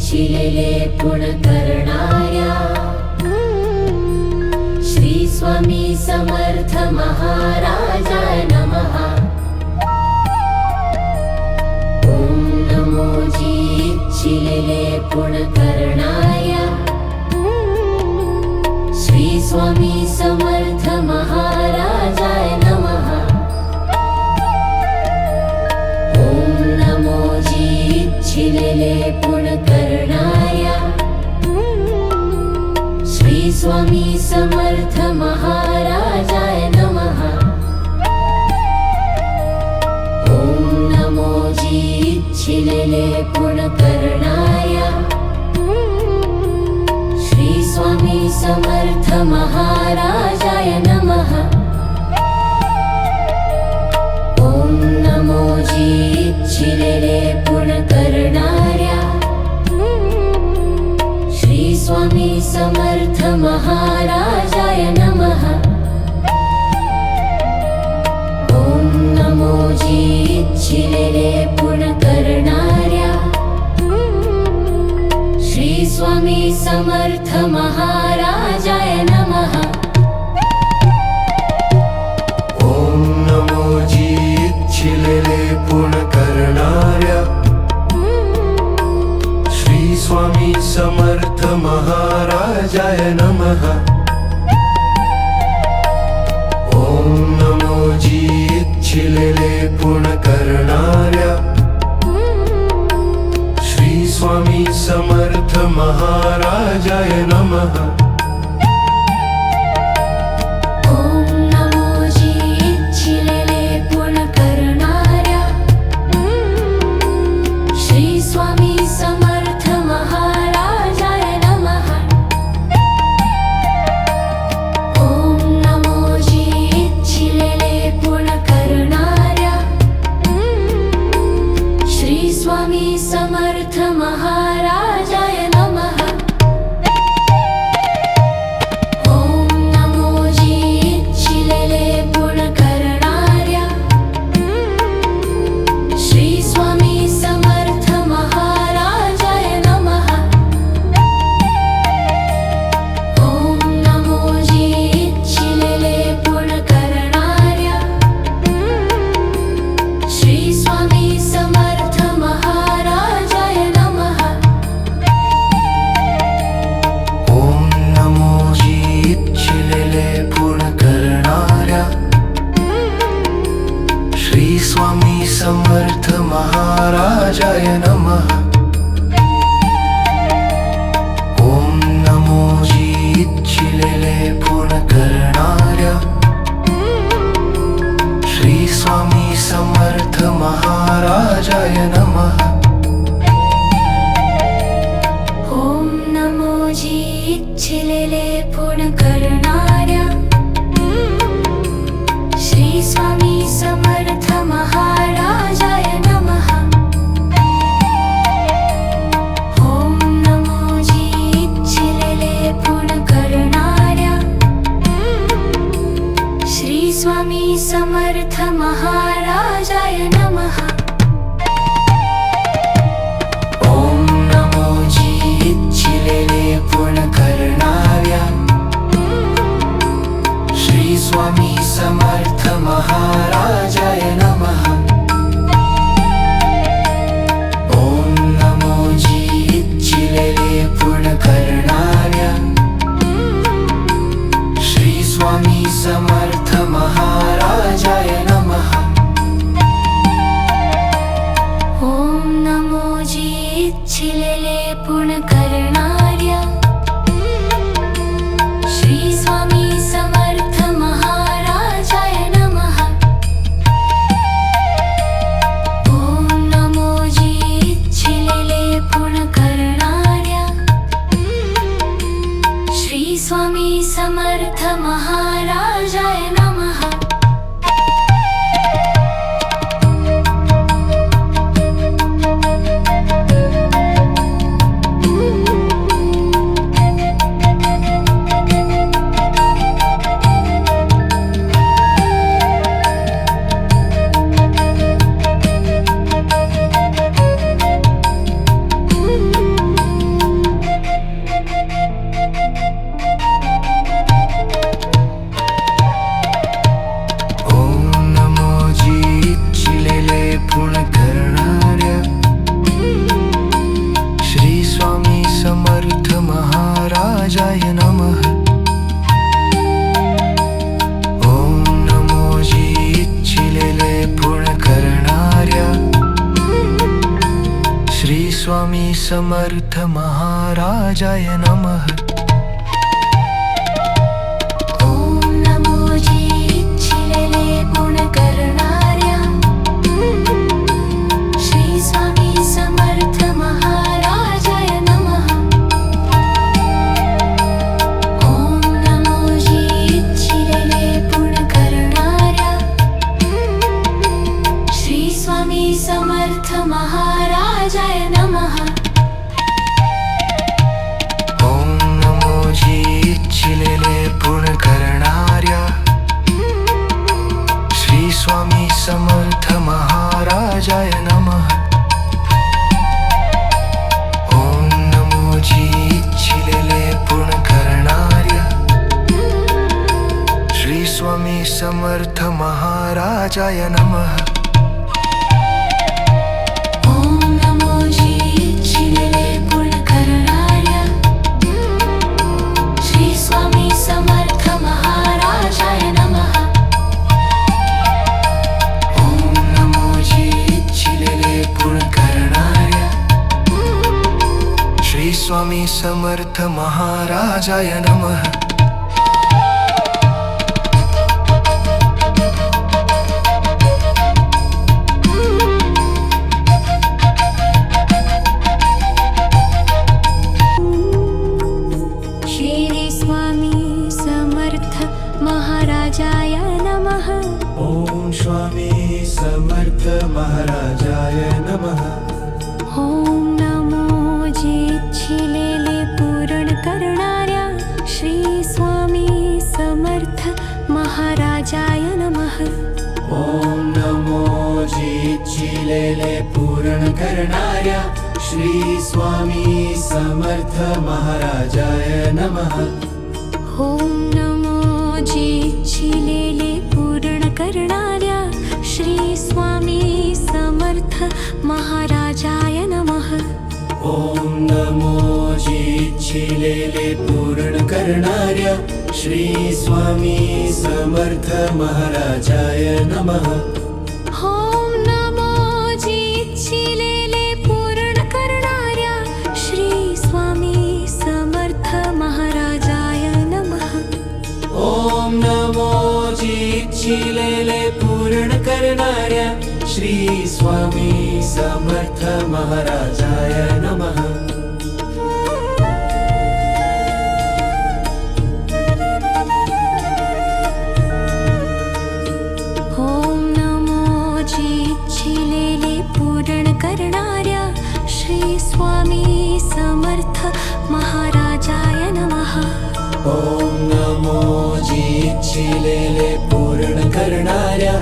इच्छिलेले पूर्ण करणाऱ्या श्री स्वामी समर्थ महाराजाय नमः। ओम नमो जी इच्छिलेले पूर्ण करणाऱ्या श्री स्वामी समर्थ महाराजाय नमः। ओम नमो जी इच्छिलेले पूर्ण करणाऱ्या श्री स्वामी समर्थ महाराजाय नमः। ओम नमो जी इच्छिलेले पूर्ण करणाऱ्या श्री स्वामी समर्थ महाराजाय नमः। ओम नमो जी इच्छिलेले पूर्ण करणाऱ्या श्री स्वामी समर्थ महाराजाय नमः। ओम नमो जी इच्छिलेले पूर्ण करणाऱ्या श्री स्वामी समर्थ महाराजाय नमः। ओम नमो जी इच्छिलेले पूर्ण करणाऱ्या श्री स्वामी समर्थ महाराजाय नमः। ओम नमो जी इच्छिलेले पूर्ण करणाऱ्या श्री स्वामी समर्थ महाराजाय नमः। ओम नमो जी इच्छिलेले पूर्ण करणाऱ्या श्री स्वामी समर्थ महाराजाय नमः। ओम नमो जी इच्छिलेले पूर्ण करणाऱ्या श्री स्वामी समर्थ महाराजाय नमः। ओम नमो जी इच्छिलेले पूर्ण करणाऱ्या श्री स्वामी समर्थ महाराजाय नमः। ओम नमो जी इच्छिलेले पूर्ण करणाऱ्या श्री स्वामी समर्थ महाराजाय नमः। ओम नमो जी इच्छिलेले पूर्ण करणाऱ्या श्री स्वामी समर्थ महाराजाय नमः। ओम नमो जी इच्छिलेले पूर्ण करणाऱ्या श्री स्वामी समर्थ महाराजाय नमः। ओम नमो जी इच्छिलेले पूर्ण करणाऱ्या श्री स्वामी समर्थ महाराजाय नमः। ओम नमो जी इच्छिलेले पूर्ण करणाऱ्या श्री स्वामी समर्थ महाराजाय नमः। स्वामी समर्थ महाराजाय नमः। ॐ नमो जी इच्छिलेले पूर्ण करणाऱ्या श्री स्वामी समर्थ महाराजाय नमः। ॐ नमो जी इच्छिलेले पूर्ण करणाऱ्या श्री स्वामी समर्थ महाराजाय नमः। ओम नमो जी इच्छिलेले पूर्ण करणाऱ्या श्री स्वामी समर्थ महाराजाय नमः। ओम नमो जी इच्छिलेले पूर्ण करणाऱ्या श्री स्वामी समर्थ महाराजाय नमः। ॐ नमो जी इच्छिलेले पूर्ण करणाऱ्या श्री स्वामी समर्थ महाराजाय नमः। ओम नमो जी इच्छिलेले पूर्ण करणाऱ्या श्री स्वामी समर्थ महाराजाय नमः। श्री स्वामी समर्थ महाराजाय नमः। ओम स्वामी समर्थ महाराजाय नमः। ॐ नमो जी इच्छिलेले पूर्ण करणाऱ्या श्री स्वामी समर्थ महाराजाय नमः। ओम नमो जी इच्छिलेले पूर्ण करणाऱ्या श्री स्वामी समर्थ महाराजाय नमः। ॐ नमो जी इच्छिलेले पूर्ण करणाऱ्या श्री स्वामी समर्थ महाराजाय नमः। ओम नमो जी इच्छिलेले पूर्ण करणाऱ्या श्री स्वामी समर्थ महाराजाय नमः। ॐ नमो जी इच्छिलेले पूर्ण करणाऱ्या श्री स्वामी समर्थ महाराजाय नमः। ओम नमो जी इच्छिलेले पूर्ण करणाऱ्या श्री स्वामी समर्थ महाराजाय नमः। ॐ नमो जी इच्छिलेले पूर्ण करणाऱ्या श्री स्वामी समर्थ महाराजाय नमः। ओम नमो जी इच्छिलेले पूर्ण करणाऱ्या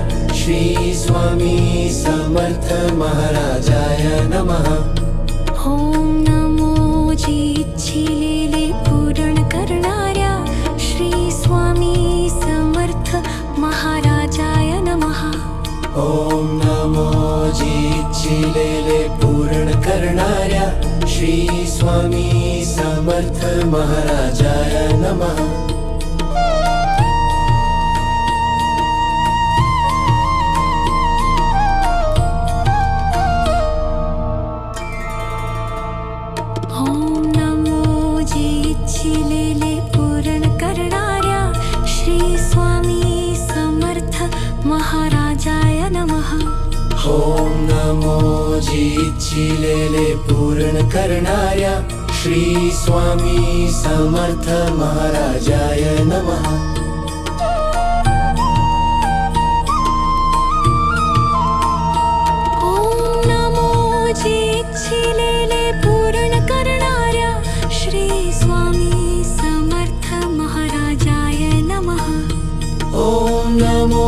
श्री स्वामी समर्थ महाराजाय नमः। ॐ नमो जी इच्छिलेले पूर्ण करणाऱ्या श्री स्वामी समर्थ महाराजाय नमः। ओम नमो जी इच्छिलेले पूर्ण करणाऱ्या श्री स्वामी समर्थ महाराजाय नमः। ॐ नमो जी इच्छिलेले पूर्ण करणाऱ्या श्री स्वामी समर्थ महाराजाय नमः। ओम नमो जी इच्छिलेले पूर्ण करणाऱ्या श्री स्वामी समर्थ महाराजाय नमः। ॐ नमो जी इच्छिलेले पूर्ण करणाऱ्या श्री स्वामी समर्थ महाराजाय नमः। ओम नमो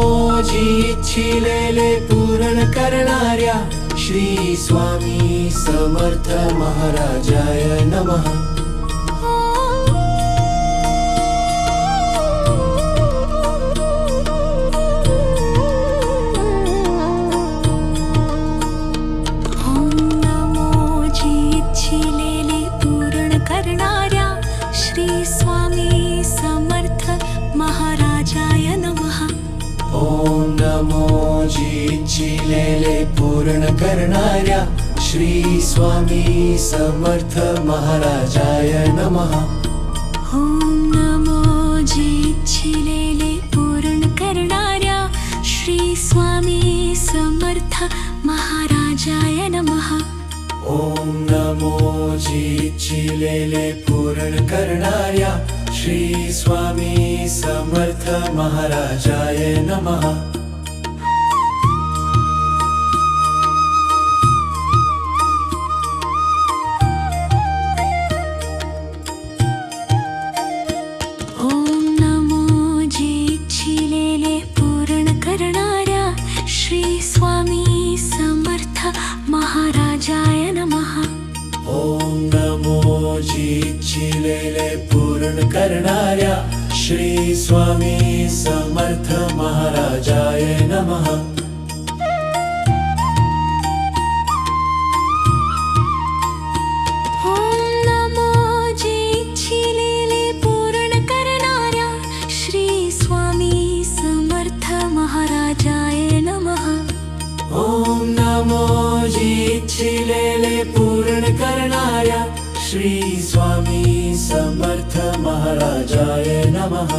जी इच्छिलेले पूर्ण करणाऱ्या श्री स्वामी समर्थ महाराजाय नमः। ॐ नमो जी इच्छिलेले पूर्ण करणाऱ्या श्री स्वामी समर्थ महाराजाय नमः। ओम नमो जी इच्छिलेले पूर्ण करणाऱ्या श्री स्वामी समर्थ महाराजाय नमः। ओम नमो जे इच्छिलेले पूर्ण करणाऱ्या श्री स्वामी समर्थ महाराजाय नमः। ओम नमो जी इच्छिलेले पूर्ण करणाऱ्या श्री स्वामी समर्थ महाराजाय नमः। ओम नमो जे इच्छिलेले पूर्ण करणाऱ्या श्री स्वामी समर्थ महाराजाय नमः। ओम नमो जी इच्छिलेले पूर्ण करणाऱ्या श्री स्वामी समर्थ महाराजाय नमः। ओम नमो जे इच्छिलेले पूर्ण करणाऱ्या श्री स्वामी समर्थ महाराजाय नमः। ओम नमो जी इच्छिलेले पूर्ण करणाऱ्या श्री स्वामी समर्थ महाराजाय नमः।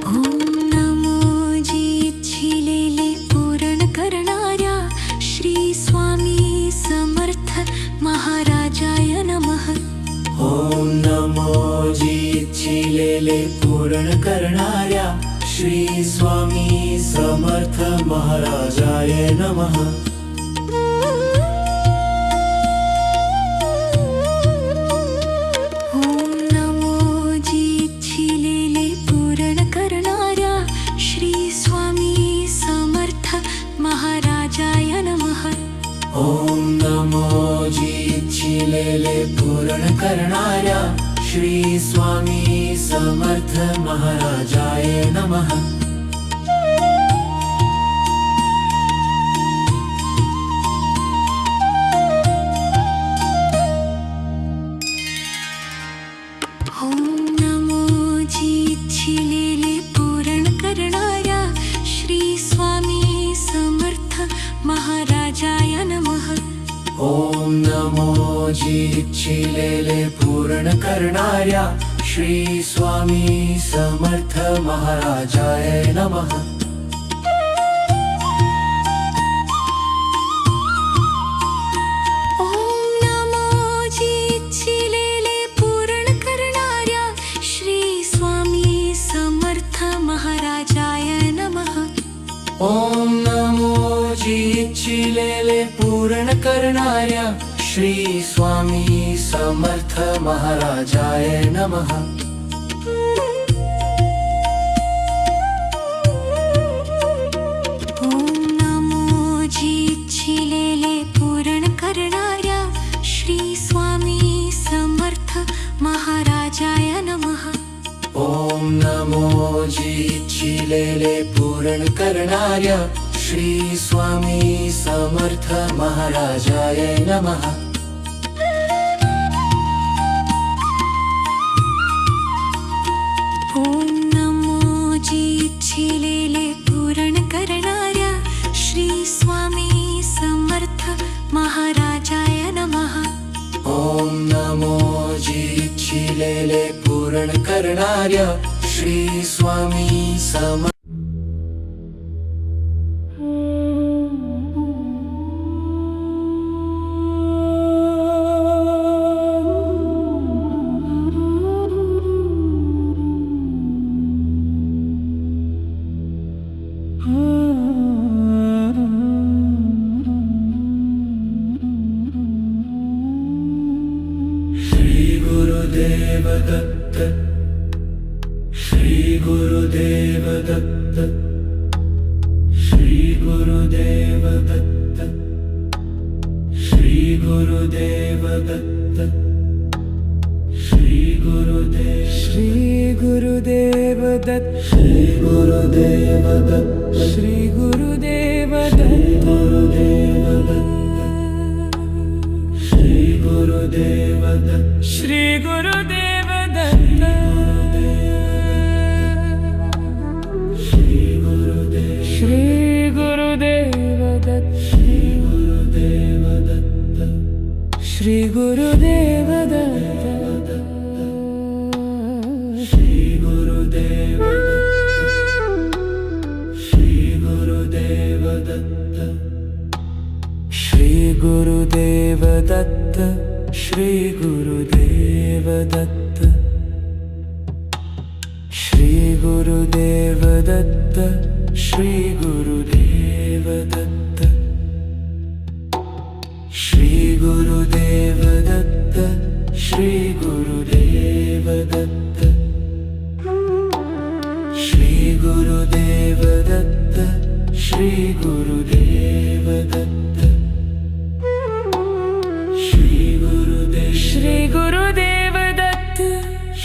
ओम नमो जे इच्छिलेले पूर्ण करणाऱ्या श्री स्वामी समर्थ महाराजाय नमः। ओम नमो जी इच्छिलेले पूर्ण करणाऱ्या श्री स्वामी समर्थ महाराजाय नमः। ओम नमो जे इच्छिलेले पूर्ण करणाऱ्या श्री स्वामी समर्थ महाराजाय नमः। ओम नमो जी इच्छिलेले पूर्ण करणाऱ्या श्री स्वामी समर्थ महाराजाय नमः। ओम नमो जे इच्छिलेले पूर्ण करणाऱ्या श्री स्वामी समर्थ महाराजाय नमः। ओम नमो जी इच्छिलेले पूर्ण करणाऱ्या श्री स्वामी समर्थ महाराजाय नमः। ओम नमो जे इच्छिलेले पूर्ण करणाऱ्या श्री स्वामी समर्थ महाराजाय नमः। ओम नमो जी इच्छिलेले पूर्ण करणाऱ्या श्री स्वामी समर्थ महाराजाय नमः। ओम नमो जे इच्छिलेले पूर्ण करणाऱ्या श्री स्वामी समर्थ महाराजाय नमः। ओम नमो जी इच्छिलेले पूर्ण करणाऱ्या श्री स्वामी समर्थ महाराजाय नमः। ओम नमो जे इच्छिलेले पूर्ण करणाऱ्या श्री स्वामी समर्थ महाराजाय नमः। ओम नमो जी इच्छिलेले पूर्ण करणाऱ्या श्री स्वामी समर्थ श्री गुरुदेव दत्त, श्री गुरुदेव दत्त, श्री गुरुदेव दत्त, श्री गुरुदेव दत्त, श्री गुरुदेव, श्री गुरुदेव दत्त, श्री गुरुदेव दत्त, श्री गुरुदेव दत्त, गुरुदेव दत्त, श्री गुरुदेव दत्त, श्री गुरुदेव दत्त, गुरुदेव दत्त श्री गुरुदेव श्री गुरुदेव दत्त श्री गुरुदेव दत्त श्री गुरुदेव दत्त श्री गुरुदेव दत्त श्री गुरुदेव दत्त श्री गुरुदेव दत्त श्री गुरुदेव दत्त श्री गुरुदेव दत्त श्री गुरुदेव दत्त श्री गुरुदेव दत्त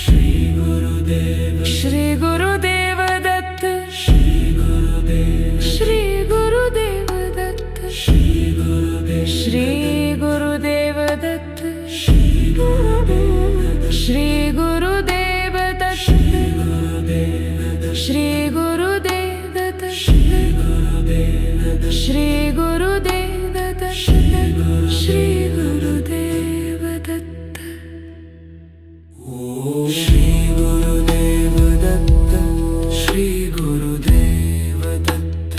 श्री गुरुदेव श्री गुरुदेव दत्त श्री गुरुदेव श्री गुरुदेव दत्त श्री गुरुदेव श्री गुरुदेव दत्त श्री गुरुदेव श्री गुरुदेव दत्त श्री गुरुदेव दत्त श्री गुरुदेव श्री गुरुदेव दत्त श्री गुरुदेव दत्त श्री गुरुदेव दत्त श्री गुरुदेव दत्त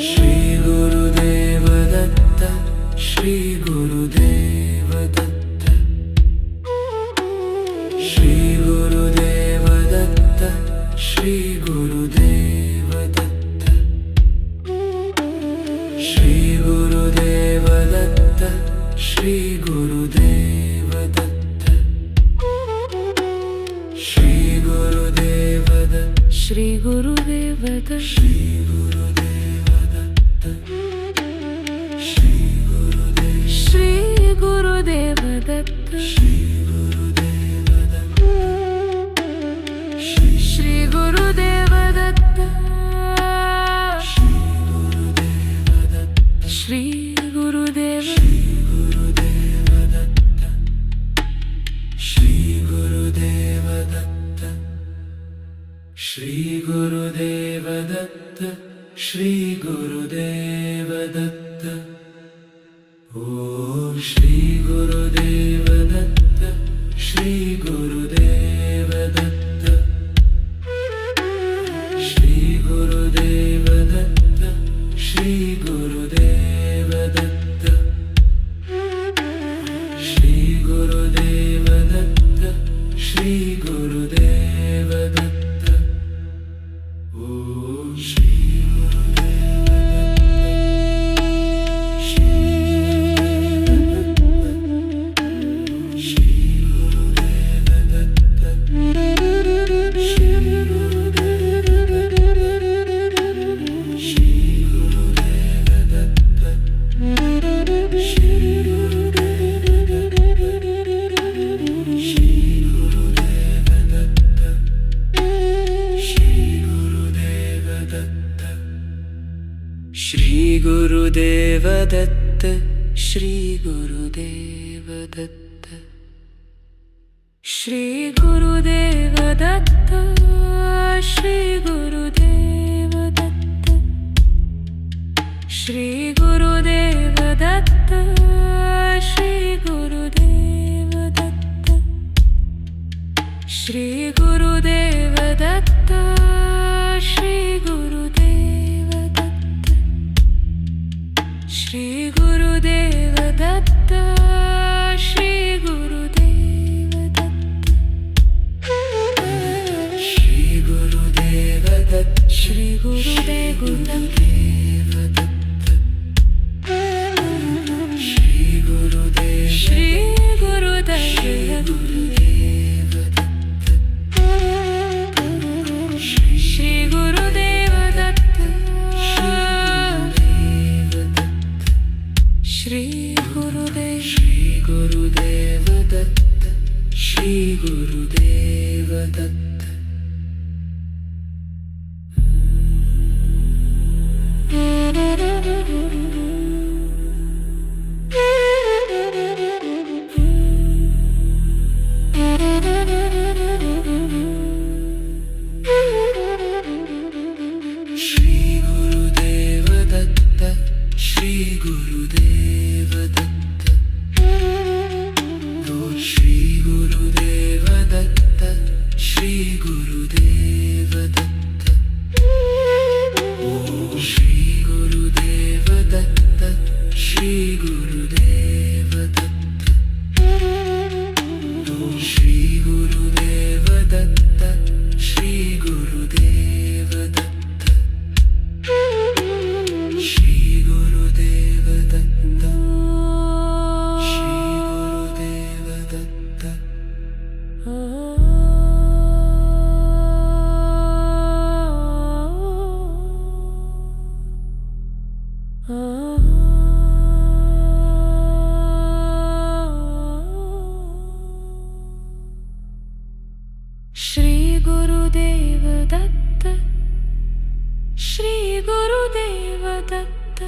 श्री गुरुदेव दत्त श्री गुरुदेव दत्त श्री गुरुदेव दत्त श्री गुरुदेव दत्त श्री गुरुदेव दत्त श्री गुरुदेव दत्त श्री गुरुदेव दत्त श्री गुरुदेव दत्त श्री गुरुदेव दत्त श्री गुरुदेव श्री गुरुदेव दत्त श्री गुरुदेव दत्त श्री गुरुदेव दत्त श्री गुरुदेव दत्त श्री गुरुदेव दत्त श्री गुरुदेव दत्त श्री गुरुदेव दत्त ओम श्री गुरुदेव दत्त श्री गुरुदेव दत्त श्री गुरुदेव दत्त श्री गुरुदेव दत्त श्री गुरुदेव दत्त श्री गुरुदेव दत्त ओम श्री श्री गुरुदेव दत्त श्री गुरुदेव दत्त श्री गुरुदेव दत्त श्री गुरुदेव दत्त श्री गुरुदेव दत्त श्री गुरुदेव दत्त श्री गुरुदेव दत्त श्री गुरुदेव दत्त श्री गुरुदेव दत्त श्री गुरुदेव दत्त श्री गुरुदेव दत्त श्री गुरुदेव दत्त श्री गुरुदेव श्री गुरुदेव श्री गुरुदेव दत्त श्री गुरुदेव श्री गुरुदेव दत्त श्री गुरुदेव दत्त श्री गुरुदेव दत्त गुरुदेव दत्त श्री गुरुदेव दत्त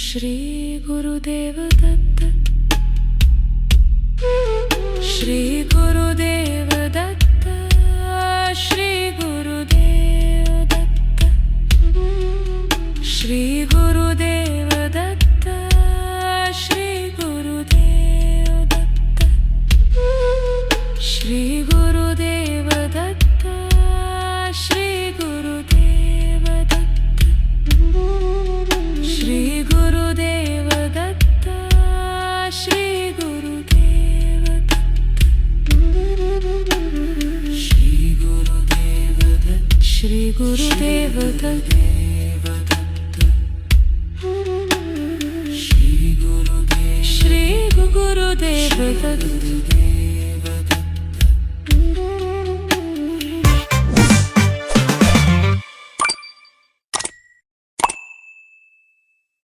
श्री गुरुदेव दत्त श्री गुरुदेव दत्त श्री गुरुदेव दत्त श्री गुरुदेव दत्त श्री गुरुदेव दत्त श्री गुरुदेव दत्त श्री गुरुदेव दत्त श्री गुरुदेव दत्त श्री गुरुदेव दत्त श्री गुरुदेव दत्त श्री गुरुदेव दत्त श्री गुरुदेव दत्त